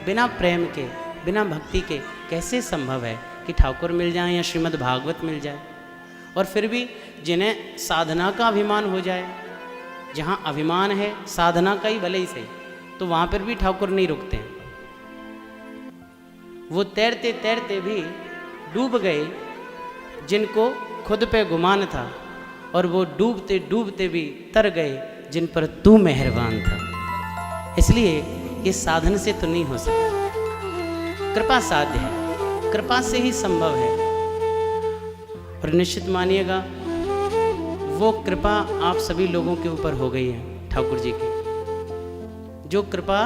बिना प्रेम के, बिना भक्ति के कैसे संभव है कि ठाकुर मिल जाए या श्रीमद् भागवत मिल जाए। और फिर भी जिन्हें साधना का अभिमान हो जाए, जहाँ अभिमान है साधना का ही भले ही सही, तो वहाँ पर भी ठाकुर नहीं रुकते हैं। वो तैरते तैरते भी डूब गए जिनको खुद पे गुमान था, और वो डूबते डूबते भी तर गए जिन पर तू मेहरबान था। इसलिए ये साधन से तो नहीं हो सकता, कृपा साध्य है, कृपा से ही संभव है। और निश्चित मानिएगा वो कृपा आप सभी लोगों के ऊपर हो गई है ठाकुर जी की। जो कृपा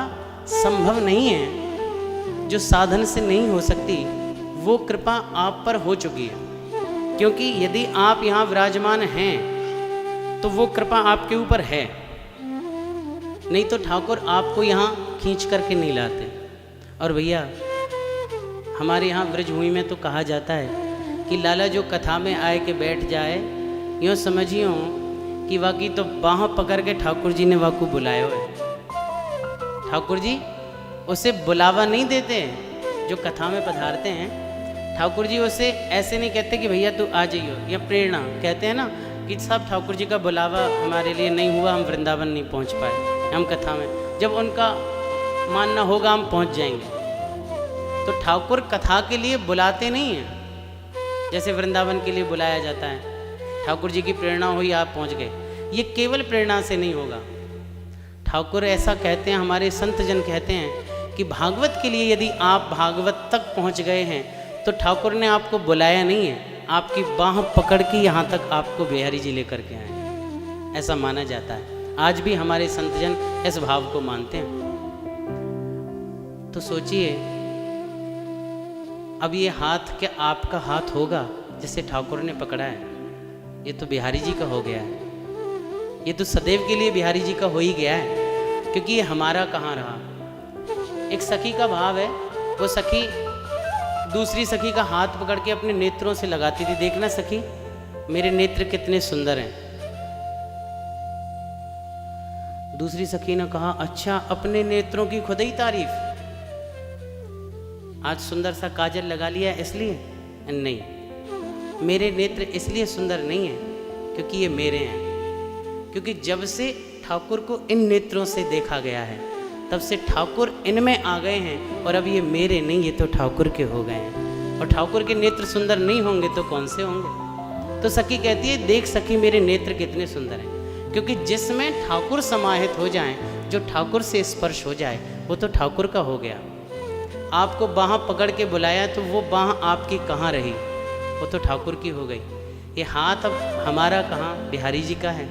संभव नहीं है, जो साधन से नहीं हो सकती, वो कृपा आप पर हो चुकी है। क्योंकि यदि आप यहाँ विराजमान हैं तो वो कृपा आपके ऊपर है, नहीं तो ठाकुर आपको यहाँ खींच करके नहीं लाते। और भैया हमारे यहाँ ब्रजभूमि में तो कहा जाता है कि लाला जो कथा में आए के बैठ जाए, यूँ समझियो कि वाकई तो बाँह पकड़ के ठाकुर जी ने वाकू बुलाया है। ठाकुर जी उसे बुलावा नहीं देते, जो कथा में पधारते हैं ठाकुर जी उसे ऐसे नहीं कहते कि भैया तू आ जाइयो, या प्रेरणा कहते हैं ना कि सब ठाकुर जी का बुलावा हमारे लिए नहीं हुआ, हम वृंदावन नहीं पहुंच पाए, हम कथा में जब उनका मानना होगा हम पहुंच जाएंगे। तो ठाकुर कथा के लिए बुलाते नहीं हैं जैसे वृंदावन के लिए बुलाया जाता है। ठाकुर जी की प्रेरणा हुई आप पहुंच गए, ये केवल प्रेरणा से नहीं होगा। ठाकुर ऐसा कहते हैं, हमारे संत जन कहते हैं कि भागवत के लिए यदि आप भागवत तक पहुंच गए हैं तो ठाकुर ने आपको बुलाया नहीं है, आपकी बाँह पकड़ के यहाँ तक आपको बिहारी जी लेकर के आए, ऐसा माना जाता है। आज भी हमारे संतजन इस भाव को मानते हैं। तो सोचिए अब ये हाथ क्या आपका हाथ होगा जिसे ठाकुर ने पकड़ा है? ये तो बिहारी जी का हो गया है, ये तो सदैव के लिए बिहारी जी का हो ही गया है, क्योंकि ये हमारा कहाँ रहा। एक सखी का भाव है, वो सखी दूसरी सखी का हाथ पकड़ के अपने नेत्रों से लगाती थी, देखना सखी मेरे नेत्र कितने सुंदर हैं। दूसरी सखी ने कहा अच्छा अपने नेत्रों की खुद ही तारीफ, आज सुंदर सा काजल लगा लिया इसलिए? नहीं, मेरे नेत्र इसलिए सुंदर नहीं है क्योंकि ये मेरे हैं, क्योंकि जब से ठाकुर को इन नेत्रों से देखा गया है तब से ठाकुर इनमें आ गए हैं, और अब ये मेरे नहीं, ये तो ठाकुर के हो गए हैं। और ठाकुर के नेत्र सुंदर नहीं होंगे तो कौन से होंगे? तो सखी कहती है देख सखी मेरे नेत्र कितने सुंदर हैं, क्योंकि जिसमें ठाकुर समाहित हो जाएं, जो ठाकुर से स्पर्श हो जाए, वो तो ठाकुर का हो गया। आपको बाँह पकड़ के बुलाया तो वो बाँह आपकी कहाँ रही? वो तो ठाकुर की हो गई। ये हाथ अब हमारा कहाँ, बिहारी जी का है।